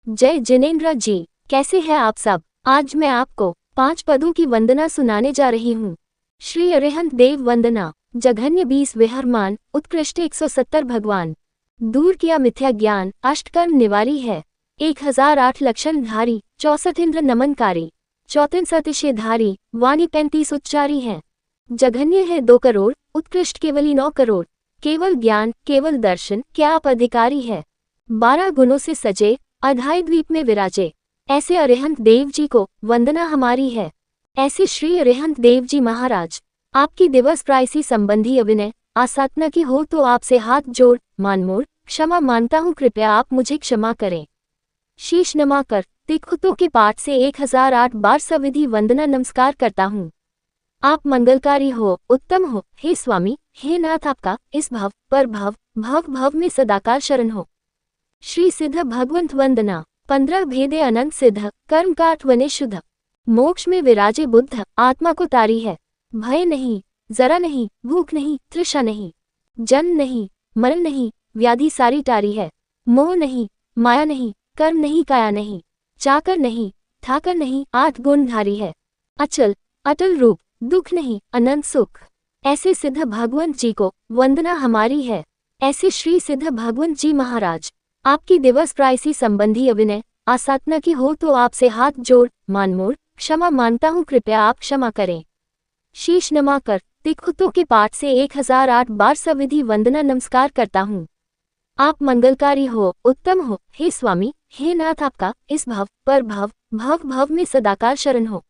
जय जिनेंद्र जी, कैसे हैं आप सब। आज मैं आपको 5 पदों की वंदना सुनाने जा रही हूँ। श्री अरिहंत देव वंदना। जघन्य 20 विहरमान, उत्कृष्ट 170 भगवान। दूर किया मिथ्या ज्ञान, अष्टकर्म निवारी है। 1008 लक्षण धारी, 64 इंद्र नमनकारी। 34 अतिशयधारी, वाणी 35 उच्चारी है। जघन्य है 2 करोड़, उत्कृष्ट केवली 9 करोड़। केवल ज्ञान, केवल दर्शन, क्या आप अधिकारी है। 12 गुणों से सजे, अधाय द्वीप में विराजे। ऐसे अरिहंत देव जी को वंदना हमारी है। ऐसे श्री अरिहंत देव जी महाराज, आपकी दिवस प्रायसी संबंधी अभिनय आसाधना की हो तो आपसे हाथ जोड़ मानमोड़ क्षमा मांगता हूँ, कृपया आप मुझे क्षमा करें। शीश नमा कर तिखुतों के पाठ से 1008 बार सविधि वंदना नमस्कार करता हूँ। आप मंगलकारी हो, उत्तम हो, हे स्वामी, हे नाथ, आपका इस भव पर भव भव भव में सदाकाल शरण हो। श्री सिद्ध भगवंत वंदना। 15 भेदे अनंत सिद्ध, कर्म का 8वें शुद्ध। मोक्ष में विराजे बुद्ध, आत्मा को तारी है। भय नहीं, जरा नहीं, भूख नहीं, तृषा नहीं, जन्म नहीं, मरण नहीं, व्याधि सारी टारी है। मोह नहीं, माया नहीं, कर्म नहीं, काया नहीं, चाकर नहीं, ठाकर नहीं, 8 गुणधारी है। अचल अटल रूप, दुख नहीं, अनंत सुख। ऐसे सिद्ध भगवंत जी को वंदना हमारी है। ऐसे श्री सिद्ध भगवंत जी महाराज, आपकी दिवस प्रायसी संबंधी अभिनय आसाधना की हो तो आपसे हाथ जोड़ मानमोड़ क्षमा मांगता हूँ, कृपया आप क्षमा करें। शीश नमा कर तिखुतों के पाठ से 1008 बार सविधि वंदना नमस्कार करता हूँ। आप मंगलकारी हो, उत्तम हो, हे स्वामी, हे नाथ, आपका इस भव पर भव भव भव में सदाकाल शरण हो।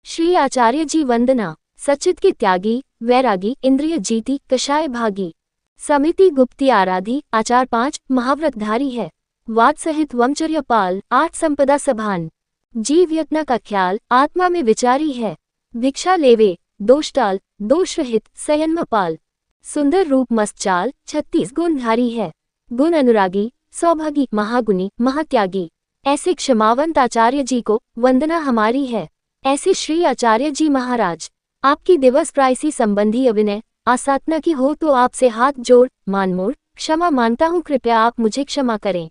श्री आचार्य जी वंदना। सचित के त्यागी, वैरागी, इंद्रिय जीती, कषाय भागी। समिति गुप्ती आराधी, आचार 5 महाव्रतधारी है। वाद सहित वमचर्य पाल, 8 संपदा सभान। जीव यत्न का ख्याल, आत्मा में विचारी है। भिक्षा लेवे, दोष टाल, दोष रहित, संयम पाल। सुंदर रूप मस्त चाल, 36 गुणधारी है। गुण अनुरागी, सौभागी, महागुणी, महात्यागी। ऐसे क्षमावंत आचार्य जी को वंदना हमारी है। ऐसे श्री आचार्य जी महाराज, आपकी दिवस प्रायसी संबंधी अभिनय आसाधना की हो तो आपसे हाथ जोड़ मानमोड़ क्षमा मांगता हूँ, कृपया आप मुझे क्षमा करें।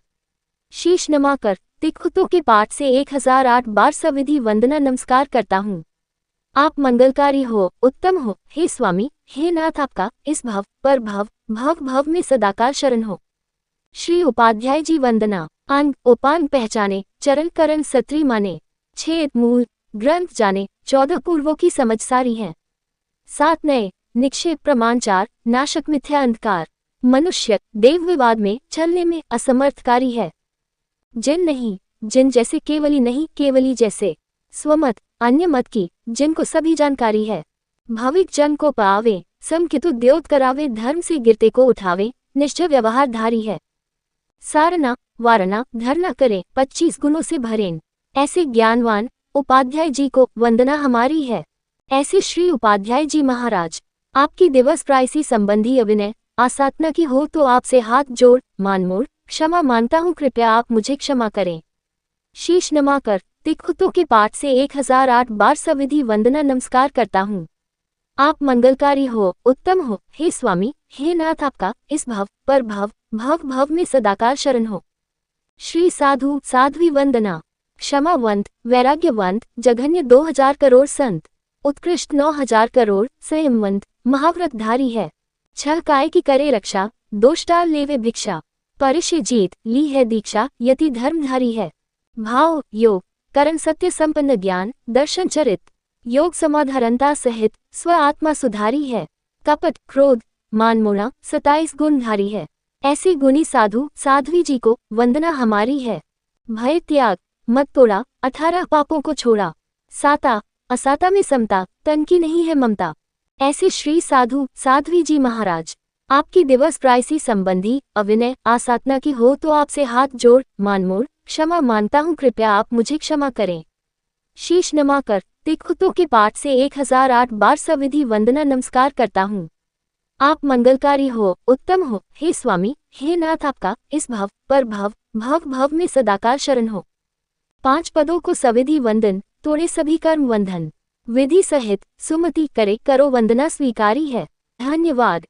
शीश नमा कर तिखुतों के पाठ से 1008 बार सविधि वंदना नमस्कार करता हूँ। आप मंगलकारी हो, उत्तम हो, हे स्वामी, हे नाथ, आपका इस भव पर भव भव भव में सदाकाल शरण हो। श्री उपाध्याय जी वंदना। अंग उपांग पहचाने, चरण करण सत्री माने। छेद मूल ग्रंथ जाने, 14 पूर्वों की समझ सारी है। 7 नए निक्षेप प्रमाण 4 नाशक मिथ्या अंधकार। मनुष्य देव विवाद में चलने में असमर्थकारी है। जिन नहीं, जिन जैसे केवली नहीं, केवली जैसे। स्वमत अन्य मत की, जिनको सभी जानकारी है। भाविक जन को पावे, समकितु द्योत करावे, धर्म से गिरते को उठावे, निश्चय व्यवहार धारी है। सारना वारणा धरना करे, 25 गुणों से भरेन। ऐसे ज्ञानवान उपाध्याय जी को वंदना हमारी है। ऐसे श्री उपाध्याय जी महाराज, आपकी दिवस प्रायसी संबंधी अभिनय आसाधना की हो तो आपसे हाथ जोड़ मानमोड़ क्षमा मांगता हूँ, कृपया आप मुझे क्षमा करें। शीश नमा कर तिखुतों के पाठ से 1008 बार सविधि वंदना नमस्कार करता हूँ। आप मंगलकारी हो, उत्तम हो, हे स्वामी, हे नाथ, आपका इस भव पर भव भव भव में सदाकाल शरण हो। श्री साधु साध्वी वंदना। क्षमावंत वैराग्यवंत, जघन्य 2000 करोड़ संत। उत्कृष्ट 9000 करोड़, संयमवंत महाव्रतधारी है। 6 काय की करे रक्षा, दोष टाल लेवे भिक्षा। परिशय जीत ली है दीक्षा, यति धर्मधारी है। भाव योग करण सत्य संपन्न ज्ञान, दर्शन चरित। योग समाधारणता सहित स्व आत्मा सुधारी है। कपट क्रोध मान मोना, 27 गुणधारी है। ऐसे गुणी साधु साध्वी जी को वंदना हमारी है। भय त्याग मत तोड़ा, 18 पापों को छोड़ा। साता असाता में समता, तन की नहीं है ममता। ऐसे श्री साधु साध्वी जी महाराज, आपकी दिवस प्रायसी संबंधी अभिनय आसाधना की हो तो आपसे हाथ जोड़ मानमोड़ क्षमा मांगता हूँ, कृपया आप मुझे क्षमा करें। शीश नमा कर तिखुतों के पाठ से 1008 बार सविधि वंदना नमस्कार करता हूँ। आप मंगलकारी हो, उत्तम हो, हे स्वामी, हे नाथ, आपका इस भव पर भव भव भव में सदाकाल शरण हो। 5 पदों को सविधि वंदन, तोड़े सभी कर्म बंधन। विधि सहित सुमति करे, करो वंदना स्वीकारी है। धन्यवाद।